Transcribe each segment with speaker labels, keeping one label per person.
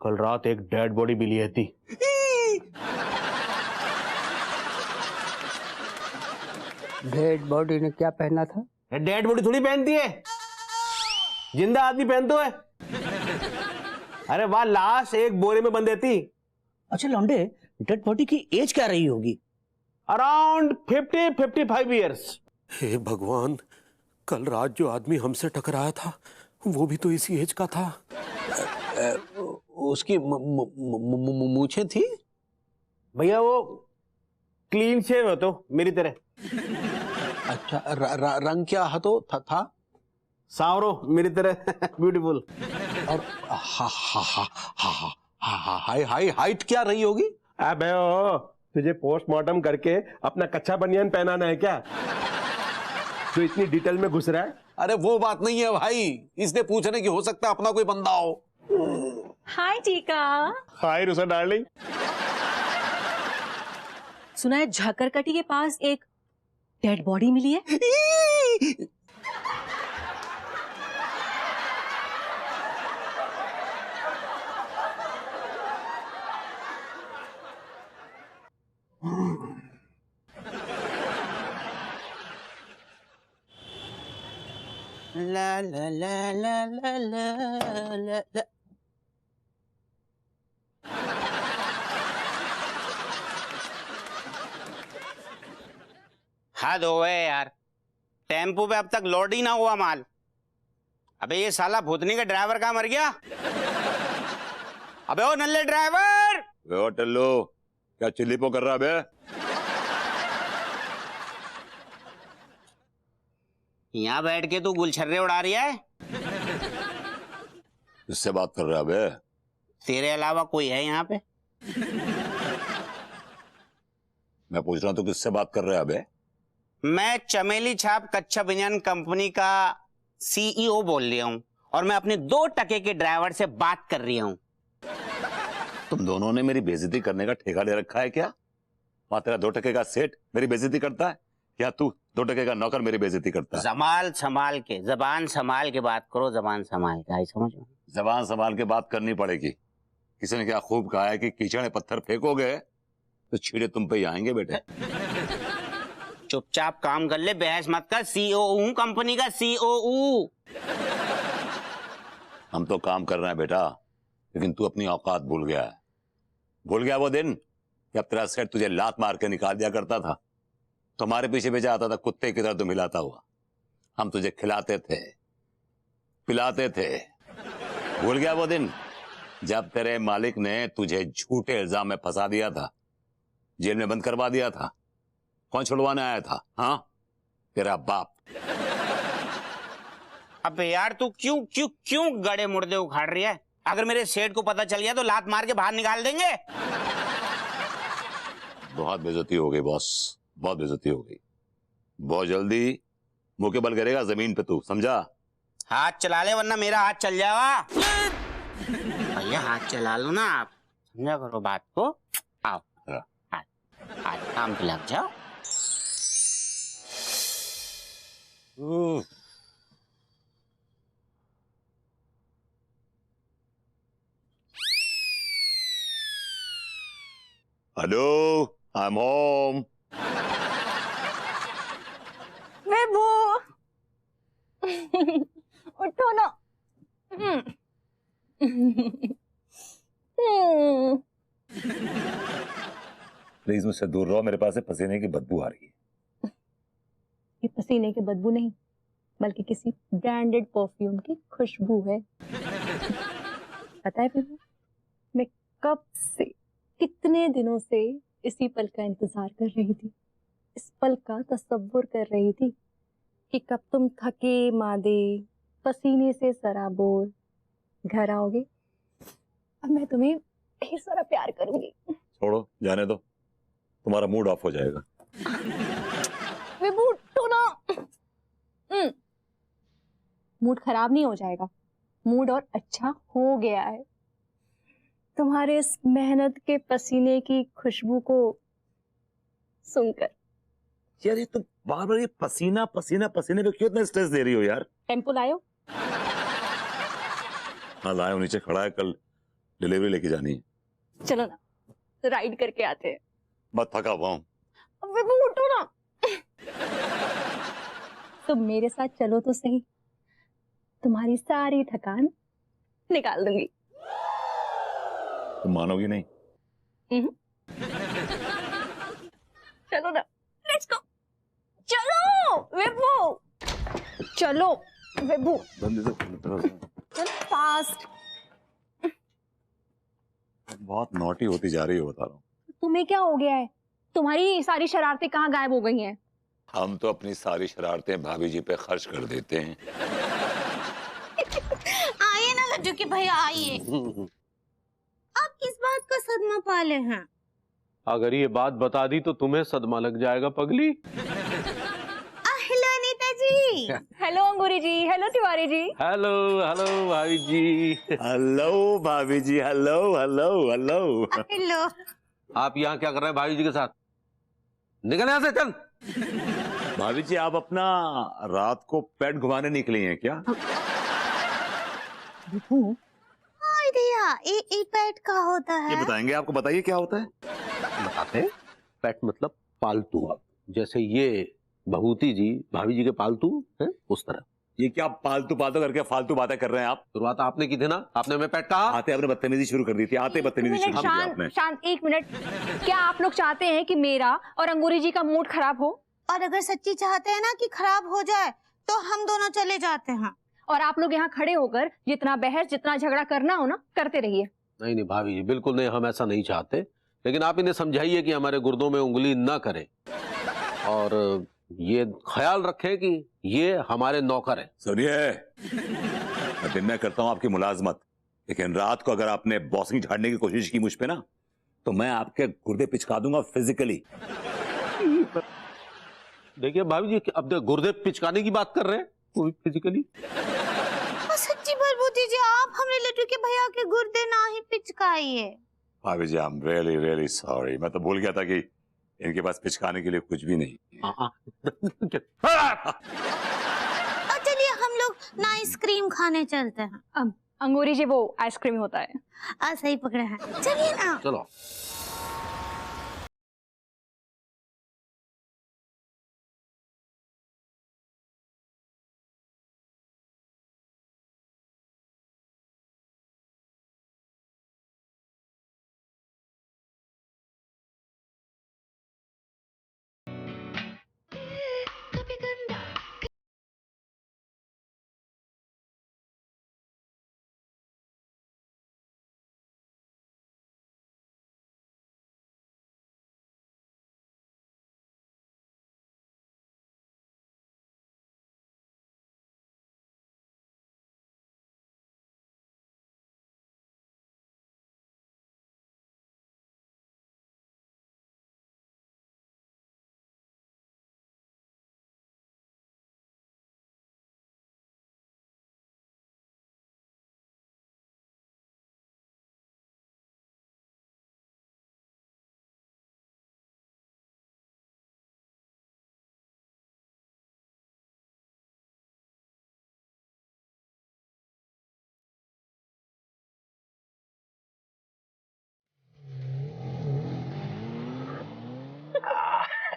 Speaker 1: कल रात एक डेड बॉडी मिली थी।
Speaker 2: डेड बॉडी ने क्या पहना था?
Speaker 1: डेड बॉडी थोड़ी पहनती है, जिंदा आदमी पहनते है। अरे वाह, लाश एक बोरे में बंद थी।
Speaker 3: अच्छा लौंडे, डेड बॉडी की एज क्या रही होगी?
Speaker 1: Around 50-55 years.
Speaker 4: हे भगवान, कल रात जो आदमी हमसे टकराया था वो भी तो इसी एज का था।
Speaker 5: उसकी मूछें थी?
Speaker 1: भैया वो क्लीन शेव हो तो मेरी तरह।
Speaker 5: अच्छा, रंग क्या है तो था?
Speaker 1: सावरो मेरी तरह। ब्यूटीफुल।
Speaker 5: और हाइट क्या रही होगी?
Speaker 4: अबे ओ, तुझे पोस्टमार्टम करके अपना कच्चा बनियान पहनाना है क्या? तो इतनी डिटेल में घुस रहा है।
Speaker 5: अरे वो बात नहीं है भाई, इसने पूछने की हो सकता है अपना कोई बंदा हो।
Speaker 6: हाय टीका।
Speaker 4: हाय रुसा डार्लिंग।
Speaker 6: सुना है झाकरकटी के पास एक डेड बॉडी मिली है।
Speaker 3: ला ला ला ला ला ला ला ला।
Speaker 7: हद हो गए यार, टेम्पो पे अब तक लोड ही ना हुआ माल। अबे ये साला भूतनी का ड्राइवर कहाँ मर गया? अबे ओ नल्ले ड्राइवर!
Speaker 8: ओ टल्लू, क्या चिल्लीपो कर रहा बे?
Speaker 7: यहाँ बैठ के तू गुलछर्रे उड़ा रही है?
Speaker 8: किससे बात कर रहा बे?
Speaker 7: तेरे अलावा कोई है यहाँ पे?
Speaker 8: मैं पूछ रहा हूँ, तू किससे बात कर रहा बे?
Speaker 7: मैं चमेली छाप कच्चा बनियान कंपनी का सीईओ बोल रहा हूँ और मैं अपने 2 टके के ड्राइवर से बात कर रही हूँ।
Speaker 8: तुम दोनों ने मेरी बेइज्जती करने का ठेका ले रखा है क्या? वहां तेरा 2 टके का सेठ मेरी बेइज्जती करता है या तू 2 टके का नौकर मेरी बेइज्जती करता है?
Speaker 7: जमाल संभाल के, जबान संभाल के बात करो, जबान संभाल के। आई समझ में?
Speaker 8: जबान संभाल के बात करनी पड़ेगी। किसी ने क्या खूब कहा है कि कीचड़ में पत्थर फेंकोगे तो छीड़े तुम पे ही आएंगे बेटे।
Speaker 7: चुपचाप काम कर ले, बहस मत कर। सीईओ हूं, कंपनी का सीईओ।
Speaker 8: हम तो काम कर रहे हैं बेटा, लेकिन तू अपनी औकात भूल गया है। भूल गया वो दिन जब तेरा सेठ तुझे लात मार के निकाल दिया करता था, तुम्हारे पीछे पीछे आता था कुत्ते की तरह तुम हिलाता हुआ। हम तुझे खिलाते थे, पिलाते थे। भूल गया वो दिन जब तेरे मालिक ने तुझे झूठे इल्जाम में फंसा दिया था, जेल में बंद करवा दिया था? कौन छुड़वाने आया था? हाँ, तेरा बाप।
Speaker 7: अबे यार तू क्यों क्यों क्यों गड़े मुर्दे उखाड़ रही है? अगर मेरे सेठ को पता चल गया तो लात मार के बाहर निकाल देंगे।
Speaker 8: बहुत बेइज्जती हो गई बॉस, बहुत बेइज्जती हो गई। बहुत जल्दी मुंह के बल गिरेगा जमीन पे तू, समझा?
Speaker 7: हाथ चला ले वरना मेरा हाथ चल जाएगा। भैया हाथ चला लो ना आप, समझा करो बात को। आओ आज काम पे लग जाओ।
Speaker 8: Hello, I am home.
Speaker 6: बेबू उठो ना।
Speaker 8: प्लीज मुझसे दूर रहो, मेरे पास से पसीने की बदबू आ रही है।
Speaker 6: ये पसीने की बदबू नहीं, बल्कि किसी ब्रांडेड परफ्यूम की खुशबू है। पता है बेबू, मैं कब से, कितने दिनों से इसी पल का इंतजार कर रही थी। इस पल का तसव्वुर कर रही थी कि कब तुम थके मादे, पसीने से सराबोर घर आओगे और मैं तुम्हें ढेर सारा प्यार करूंगी।
Speaker 8: छोड़ो, जाने दो, तुम्हारा मूड ऑफ हो जाएगा।
Speaker 6: विभू उठो ना। मूड खराब नहीं हो जाएगा, मूड और अच्छा हो गया है। तुम्हारे इस मेहनत के पसीने की खुशबू को सुनकर।
Speaker 8: यार ये तुम बार बार ये पसीना पसीना पसीने पे क्यों इतना स्ट्रेस दे रही हो यार?
Speaker 6: टेम्पो लायो?
Speaker 8: हाँ लाया, नीचे खड़ा है। कल डिलीवरी लेके जानी है।
Speaker 6: चलो ना, राइड करके आते हैं।
Speaker 8: मत थका हुआ हूं।
Speaker 6: अब विभू उठो ना। तुम मेरे साथ चलो तो सही, तुम्हारी सारी थकान निकाल दूंगी।
Speaker 8: तुम मानोगी नहीं।
Speaker 6: चलो ना, लेट्स गो। चलो विभू, चलो विभू, चलो फास्ट।
Speaker 8: बहुत नॉटी होती जा रही हो, बता रहा हूँ।
Speaker 6: तुम्हें क्या हो गया है? तुम्हारी सारी शरारतें कहाँ गायब हो गई हैं?
Speaker 8: हम तो अपनी सारी शरारतें भाभी जी पे खर्च कर देते हैं।
Speaker 3: आइए ना लड्डू के भैया, आइए। आप किस बात का सदमा पाले हैं?
Speaker 1: अगर ये बात बता दी तो तुम्हें सदमा लग जाएगा पगली।
Speaker 3: हेलो अनीता जी।
Speaker 6: हेलो अंगूरी जी, hello Tiwari ji.
Speaker 1: Hello hello भाभी जी।
Speaker 8: हेलो भाभी जी, हेलो हेलो हेलो।
Speaker 3: हेलो।
Speaker 1: आप यहाँ क्या कर रहे हैं भाभी जी के साथ? निकल यहाँ से, चल।
Speaker 8: भाभी जी, आप अपना रात को पेट घुमाने निकली हैं क्या?
Speaker 3: हाय भैया, ए पेट का होता है?
Speaker 8: ये बताएंगे आपको, बताइए क्या होता है।
Speaker 1: बताते हैं। पेट मतलब पालतू, जैसे ये भभूति जी भाभी जी के पालतू हैं, उस तरह।
Speaker 8: ये क्या पालतू पालतू करके फालतू बातें कर रहे हैं आप?
Speaker 1: शुरुआत आपने की थी ना, आपने हमें पेट कहा।
Speaker 8: आते आपने बदतमीजी शुरू कर दी थी, आते बदतमीजी शुरू कर दी आपने।
Speaker 6: शांत शांत, एक मिनट। क्या आप लोग चाहते हैं कि मेरा और अंगूरी जी का मूड खराब हो?
Speaker 3: और अगर सच्ची चाहते हैं ना कि खराब हो जाए तो हम दोनों चले जाते हैं।
Speaker 6: और आप लोग यहाँ खड़े होकर जितना बहस, जितना झगड़ा करना हो ना, करते रहिए।
Speaker 1: नहीं नहीं भाभी जी, बिल्कुल नहीं, हम ऐसा नहीं चाहते। लेकिन आप इन्हें समझाइए कि हमारे गुर्दों में उंगली न करें, और ये ख्याल रखें कि ये हमारे नौकर हैं।
Speaker 8: सुनिए, मैं दिन में करता हूं आपकी मुलाजमत, लेकिन रात को अगर आपने बॉसिंग झाड़ने की कोशिश की मुझ पे ना, तो मैं आपके गुर्दे पिचका दूंगा फिजिकली।
Speaker 1: देखिए भाभी जी, अब गुर्दे पिचकाने की बात कर रहे हैं, वो फिजिकली।
Speaker 3: सच्ची बलबूती जी, आप हमने लड्डू के भैया के गुर्दे ना ही पिचकाइए।
Speaker 8: भाभी जी, I am really really sorry. मैं तो भूल गया था कि इनके पास पिचकाने के लिए कुछ भी नहीं।
Speaker 3: और चलिए हम लोग ना आइसक्रीम खाने चलते हैं।
Speaker 6: अब अंगूरी जी, वो आइसक्रीम होता है।
Speaker 3: सही पकड़े हैं, चलिए ना।
Speaker 1: चलो।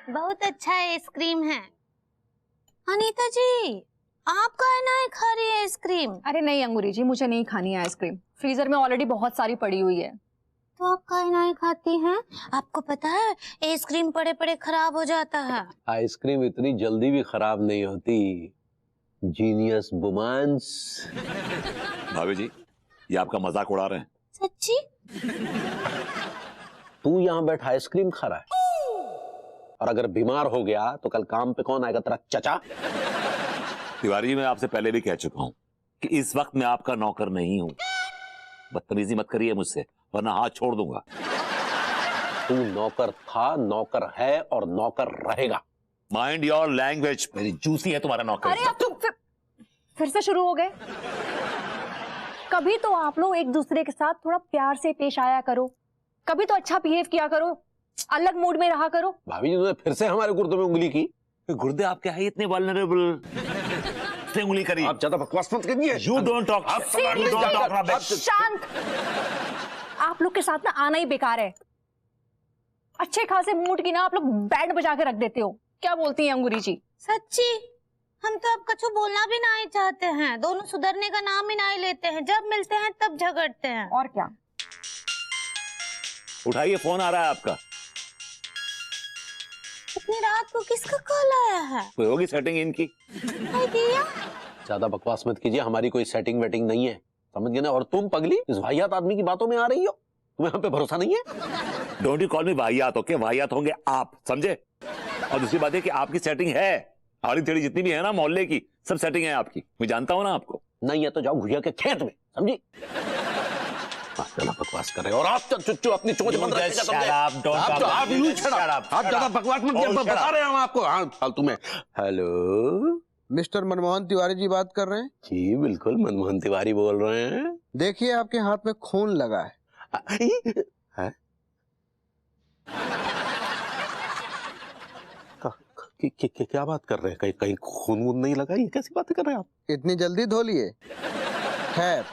Speaker 3: बहुत अच्छा आइसक्रीम है। अनीता जी, आप काहे ना खा रही है आइसक्रीम?
Speaker 6: अरे नहीं अंगूरी जी, मुझे नहीं खानी है आइसक्रीम। फ्रीजर में ऑलरेडी बहुत सारी पड़ी हुई है।
Speaker 3: तो आप काहे ना खाती हैं? आपको पता है आइसक्रीम पड़े पड़े खराब हो जाता है।
Speaker 1: आइसक्रीम इतनी जल्दी भी खराब नहीं होती, जीनियस बुमांस।
Speaker 8: भाभी जी, ये आपका मजाक उड़ा रहे हैं।
Speaker 3: सच्ची?
Speaker 1: तू यहाँ बैठा आइसक्रीम खा रहा है, और अगर बीमार हो गया तो कल काम पे कौन आएगा? तेरा चचा।
Speaker 8: तिवारी जी, मैं आपसे पहले भी कह चुका हूं कि इस वक्त मैं आपका नौकर नहीं हूं। बदतमीजी मत करिए मुझसे, वरना हाथ छोड़ दूंगा।
Speaker 1: तू नौकर था, नौकर है और नौकर रहेगा।
Speaker 8: Mind your language. मेरी जूसी है तुम्हारा नौकर।
Speaker 6: अरे अब तुम फिर से शुरू हो गए। कभी तो आप लोग एक दूसरे के साथ थोड़ा प्यार से पेश आया करो, कभी तो अच्छा बिहेव किया करो, अलग मूड में रहा करो।
Speaker 1: भाभी जी, तुमने फिर से हमारे गुर्दों में उंगली की।
Speaker 8: गुर्दे आपके हैं इतने वल्नरेबल, से उंगली करी।
Speaker 1: आप ज्यादा बकवास मत करिए।
Speaker 8: You don't talk.
Speaker 6: शांत। आपके साथ ना आना ही बेकार है। अच्छे खासे मूड की ना आप लोग बैंड बजा के रख देते हो। क्या बोलती हैं अंगूरी जी?
Speaker 3: सच्ची हम तो अब कछु बोलना भी नहीं चाहते हैं, दोनों सुधरने का नाम ही नहीं लेते हैं, जब मिलते हैं तब झगड़ते हैं।
Speaker 6: और क्या।
Speaker 8: उठाइए, फोन आ रहा है आपका।
Speaker 3: इतनी रात को किसका कॉल आया है?
Speaker 8: कोई होगी सेटिंग इनकी।
Speaker 3: दिया
Speaker 1: ज्यादा बकवास मत कीजिए, हमारी कोई सेटिंग वेटिंग नहीं है, समझ गए ना। और तुम पगली इस वाहियात आदमी की बातों में आ रही हो, तुम्हें हम पे भरोसा नहीं है?
Speaker 8: डोंट यू कॉल मी वाहियात, ओके? वाहियात होंगे आप, समझे? और दूसरी बात है कि आपकी सेटिंग है, आड़ी टेढ़ी जितनी भी है ना मोहल्ले की, सब सेटिंग है आपकी। मैं जानता हूं ना आपको।
Speaker 1: नहीं है तो जाओ घुइया के खेत में, समझी? ज्यादा बकवास कर रहे हो और आप चुच्चू अपनी चोंच बंद रखिएगा, समझे? आप यूं शट अप, आप ज्यादा बकवास मत कीजिए, बता रहे हैं हम आपको। हाँ, फालतू में। हेलो,
Speaker 9: मिस्टर मनमोहन तिवारी जी बात कर रहे हैं?
Speaker 1: जी बिल्कुल, मनमोहन तिवारी बोल रहे हैं।
Speaker 9: देखिए आपके हाथ में खून लगा है।
Speaker 1: है? क्या बात कर रहे हैं? कहीं कहीं खून वून नहीं लगा? ये कैसी बातें कर रहे हैं आप?
Speaker 9: इतनी जल्दी धो लिए? खैर,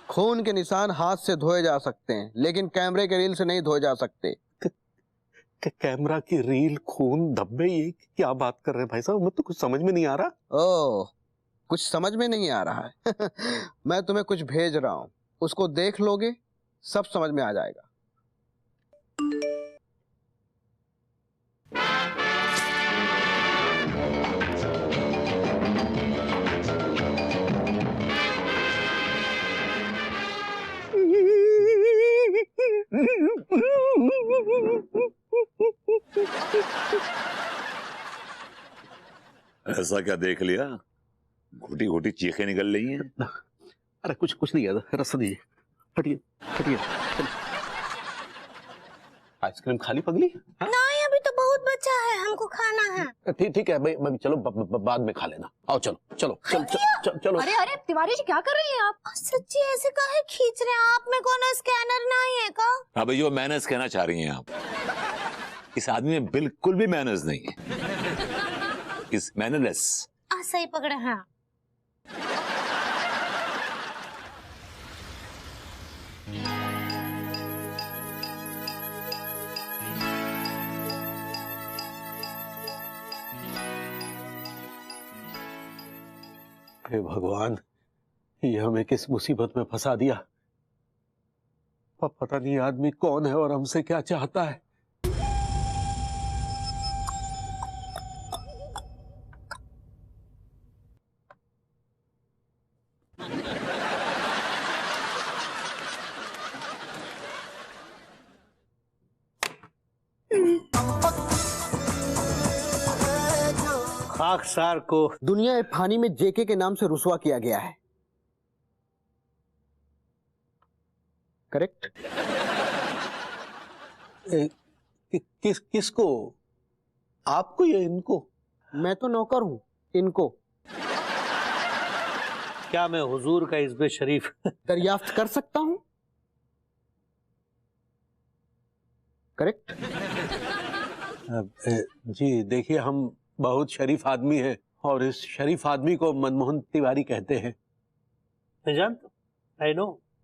Speaker 9: खून के निशान हाथ से धोए जा सकते हैं, लेकिन कैमरे के रील से नहीं धोए जा सकते।
Speaker 1: कैमरा की रील, खून, धब्बे, ये क्या बात कर रहे हैं भाई साहब? मुझे तो कुछ समझ में नहीं आ रहा।
Speaker 9: ओह, कुछ समझ में नहीं आ रहा है। मैं तुम्हें कुछ भेज रहा हूँ, उसको देख लोगे, सब समझ में आ जाएगा।
Speaker 8: ऐसा क्या देख लिया? घुटी घुटी चीखें निकल रही हैं।
Speaker 1: अरे कुछ नहीं है, रस नहीं है। हटिए हटिए। आइसक्रीम खाली पगली?
Speaker 3: नहीं, अभी तो बहुत बचा है, हमको खाना है।
Speaker 1: ठीक है भाई, चलो बाद में खा लेना। आओ चलो।
Speaker 6: अरे अरे तिवारी जी क्या कर रही हैं आप?
Speaker 3: सच्ची ऐसे काहे खींच रहे हैं आप? में कोनो स्कैनर नहीं है का?
Speaker 8: अबे जो मैनर्स कहना चाह रही हैं आप, इस आदमी में बिल्कुल भी मैनर्स नहीं है। इस मैनरलेस।
Speaker 3: सही पकड़े हैं।
Speaker 1: हे भगवान, ये हमें किस मुसीबत में फंसा दिया। पता नहीं आदमी कौन है और हमसे क्या चाहता है।
Speaker 9: खाकसार को दुनिया फानी में जेके के नाम से रुसवा किया गया है। करेक्ट?
Speaker 1: किसको? आपको या इनको?
Speaker 9: मैं तो नौकर हूं, इनको।
Speaker 2: क्या मैं हुजूर का इज़्ज़ शरीफ
Speaker 9: दरियाफ्त कर सकता हूं? करेक्ट?
Speaker 1: जी देखिए, हम बहुत शरीफ आदमी हैं और इस शरीफ आदमी को मनमोहन तिवारी कहते हैं।
Speaker 2: मैं जानता हूं,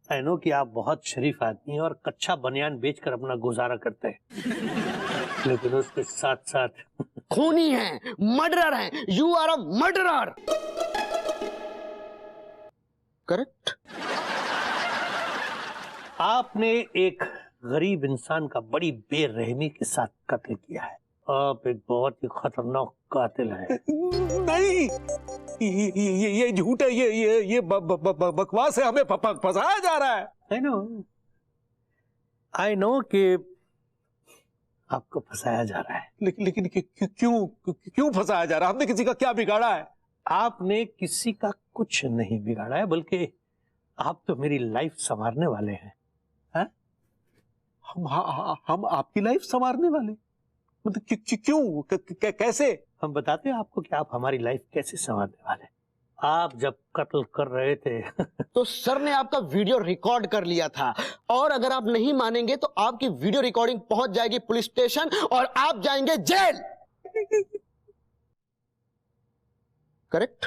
Speaker 2: आई नो कि आप बहुत शरीफ आदमी हैं और कच्चा बनियान बेचकर अपना गुजारा करते हैं, लेकिन उसके साथ साथ
Speaker 9: खूनी हैं, मर्डरर हैं। You are a murderer. Correct?
Speaker 2: आपने एक गरीब इंसान का बड़ी बेरहमी के साथ कत्ल किया है। आप एक बहुत ही खतरनाक कातिल हैं।
Speaker 1: नहीं, ये झूठ है, ये बकवास है, हमें फंसाया जा रहा है।
Speaker 2: आई नो कि आपको फंसाया जा रहा है,
Speaker 1: लेकिन क्यों फंसाया जा रहा है? हमने किसी का क्या बिगाड़ा है?
Speaker 2: आपने किसी का कुछ नहीं बिगाड़ा है, बल्कि आप तो मेरी लाइफ संवारने वाले हैं।
Speaker 1: हम आपकी लाइफ संवारने वाले? मतलब क्यों? कैसे?
Speaker 2: हम बताते हैं आपको कि आप हमारी लाइफ कैसे संवारने वाले हैं। आप जब कत्ल कर रहे थे
Speaker 9: तो सर ने आपका वीडियो रिकॉर्ड कर लिया था, और अगर आप नहीं मानेंगे तो आपकी वीडियो रिकॉर्डिंग पहुंच जाएगी पुलिस स्टेशन और आप जाएंगे जेल। करेक्ट?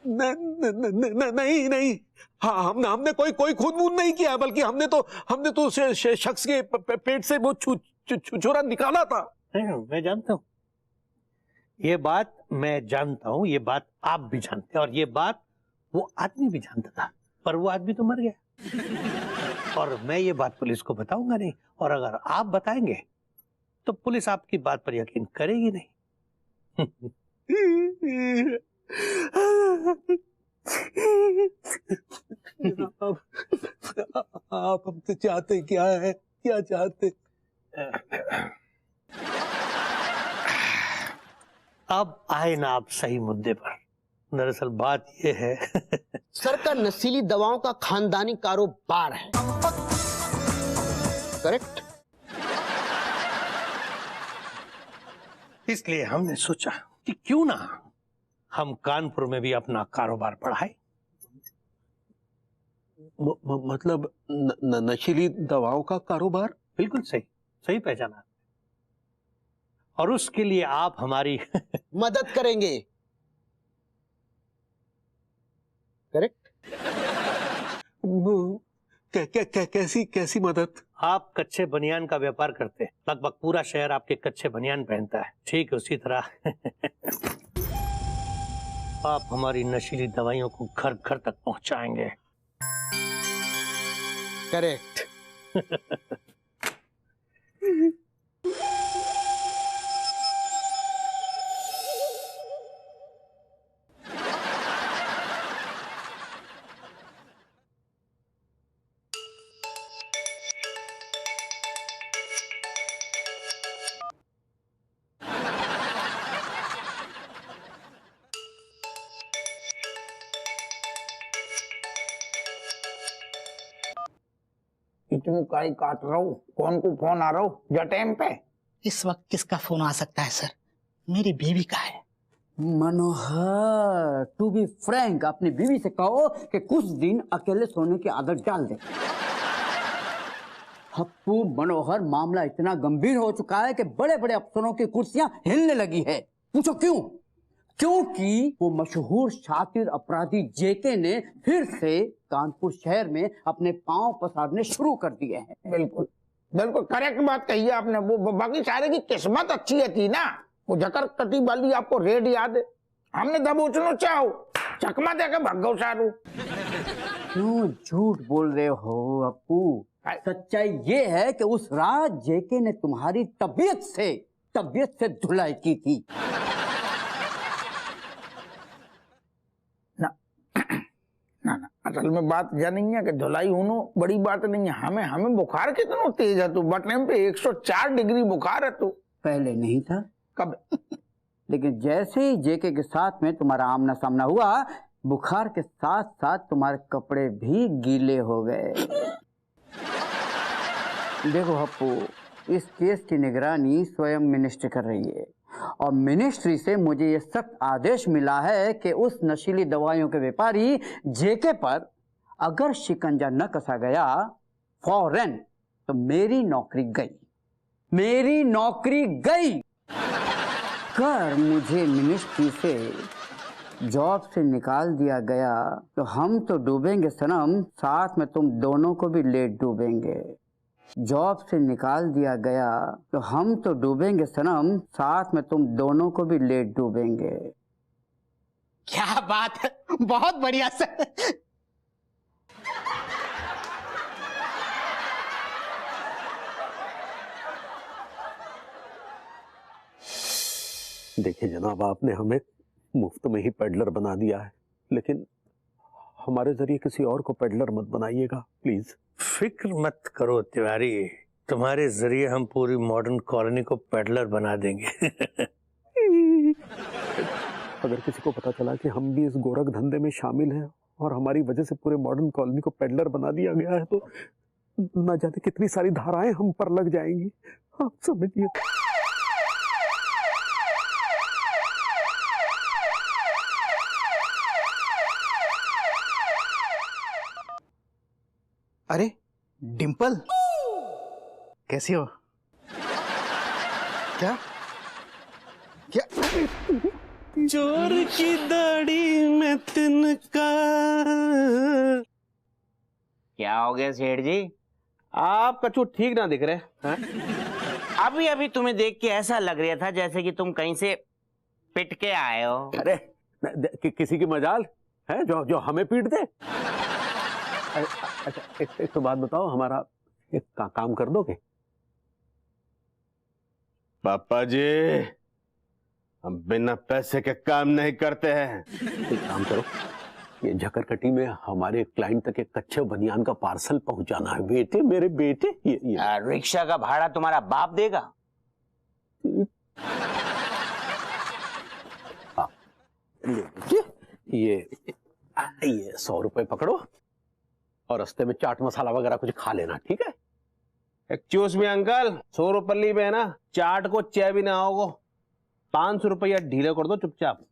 Speaker 1: नहीं,
Speaker 5: हाँ, हमने कोई खून वून नहीं किया, बल्कि हमने तो उस शख्स के पेट से वो छुरा निकाला था।
Speaker 2: मैं जानता हूँ, ये बात मैं जानता हूँ, ये बात आप भी जानते हैं, और ये बात वो आदमी भी जानता था, पर वो आदमी तो मर गया। और मैं ये बात पुलिस को बताऊंगा नहीं, और अगर आप बताएंगे तो पुलिस आपकी बात पर यकीन करेगी नहीं।
Speaker 5: आप हमसे चाहते क्या है, क्या चाहते?
Speaker 2: अब आए ना आप सही मुद्दे पर। दरअसल बात यह है
Speaker 9: सर का नशीली दवाओं का खानदानी कारोबार है, करेक्ट?
Speaker 2: इसलिए हमने सोचा कि क्यों ना हम कानपुर में भी अपना कारोबार बढ़ाएं।
Speaker 5: मतलब नशीली दवाओं का कारोबार?
Speaker 2: बिल्कुल सही, सही पहचाना। और उसके लिए आप हमारी
Speaker 9: मदद करेंगे, करेक्ट?
Speaker 5: कैसी मदद?
Speaker 2: आप कच्चे बनियान का व्यापार करते हैं, लगभग पूरा शहर आपके कच्चे बनियान पहनता है, ठीक उसी तरह आप हमारी नशीली दवाइयों को घर घर तक पहुंचाएंगे।
Speaker 9: करेक्ट।
Speaker 10: इतनी काई काट रहा हूँ, कौन को फोन आ रहा हूँ जा टाइम पे?
Speaker 11: इस वक्त किसका फोन आ सकता है सर? मेरी बीवी का है।
Speaker 12: मनोहर, टू बी फ्रैंक, अपनी बीवी से कहो कि कुछ दिन अकेले सोने की आदत डाल दे। हप्पू मनोहर, मामला इतना गंभीर हो चुका है कि बड़े बड़े अफसरों की कुर्सियां हिलने लगी है। पूछो क्यों? क्योंकि वो मशहूर शातिर अपराधी जेके ने फिर से कानपुर शहर में अपने पांव पसारने शुरू कर दिए हैं।
Speaker 10: बिल्कुल बिल्कुल करेक्ट बात कही है आपने। वो बाकी सारे की किस्मत अच्छी थी ना, वो जकर कटी वाली आपको रेड याद है? हमने दबोचनो चाहो चकमा देकर भग गो सारू।
Speaker 12: क्यों झूठ बोल रहे हो अप्पू? सच्चाई ये है कि उस रात जेके ने तुम्हारी तबीयत से धुलाई की थी।
Speaker 10: ना असल में बात यह नहीं है कि धुलाई होनो बड़ी बात नहीं है। हमें बुखार कितना तेज है, तू बटने पे 104 डिग्री बुखार है। तू
Speaker 12: पहले नहीं था।
Speaker 10: कब?
Speaker 12: लेकिन जैसे ही जेके के साथ में तुम्हारा आमना सामना हुआ, बुखार के साथ साथ तुम्हारे कपड़े भी गीले हो गए। देखो हप्पू, इस केस की निगरानी स्वयं मिनिस्ट्री कर रही है, और मिनिस्ट्री से मुझे ये सख्त आदेश मिला है कि उस नशीली दवाइयों के व्यापारी जेके पर अगर शिकंजा न कसा गया फौरन, तो मेरी नौकरी गई। कर मुझे मिनिस्ट्री से जॉब से निकाल दिया गया तो हम तो डूबेंगे सनम, साथ में तुम दोनों को भी ले डूबेंगे। जॉब से निकाल दिया गया तो हम तो डूबेंगे सनम, साथ में तुम दोनों को भी ले डूबेंगे।
Speaker 11: क्या बात है, बहुत बढ़िया सर।
Speaker 5: देखिए जनाब, आपने हमें मुफ्त में ही पेडलर बना दिया है, लेकिन हमारे जरिए किसी और को पेडलर मत बनाइएगा प्लीज।
Speaker 2: फिक्र मत करो तिवारी, तुम्हारे जरिए हम पूरी मॉडर्न कॉलोनी को पेडलर बना देंगे।
Speaker 5: अगर किसी को पता चला कि हम भी इस गोरख धंधे में शामिल हैं और हमारी वजह से पूरे मॉडर्न कॉलोनी को पेडलर बना दिया गया है, तो न जाने कितनी सारी धाराएं हम पर लग जाएंगी। आप समझिए।
Speaker 11: अरे डिम्पल, कैसी हो? क्या क्या
Speaker 1: चोर की दाढ़ी में तिनका।
Speaker 7: क्या हो गया सेठ जी?
Speaker 1: आप कछु ठीक ना दिख रहे हैं?
Speaker 7: अभी अभी तुम्हें देख के ऐसा लग रहा था जैसे कि तुम कहीं से पिट के आए हो।
Speaker 8: अरे किसी की मजाल है जो हमें पीट दे? अच्छा एक तो बात बताओ, हमारा एक काम कर दोगे?
Speaker 1: पापा जी, हम बिना पैसे के काम नहीं करते हैं।
Speaker 8: एक काम करो, ये झकरकटी में हमारे क्लाइंट तक एक कच्चे बनियान का पार्सल पहुंचाना है। बेटे, मेरे बेटे, ये
Speaker 7: रिक्शा का भाड़ा तुम्हारा बाप देगा?
Speaker 8: ये 100 रुपए पकड़ो और रास्ते में चाट मसाला वगैरह कुछ खा लेना, ठीक है?
Speaker 1: एक्सक्यूज मी अंकल, 100 रुपये में है ना, चाट को चे भी ना होगो। 500 रुपया ढीले कर दो चुपचाप।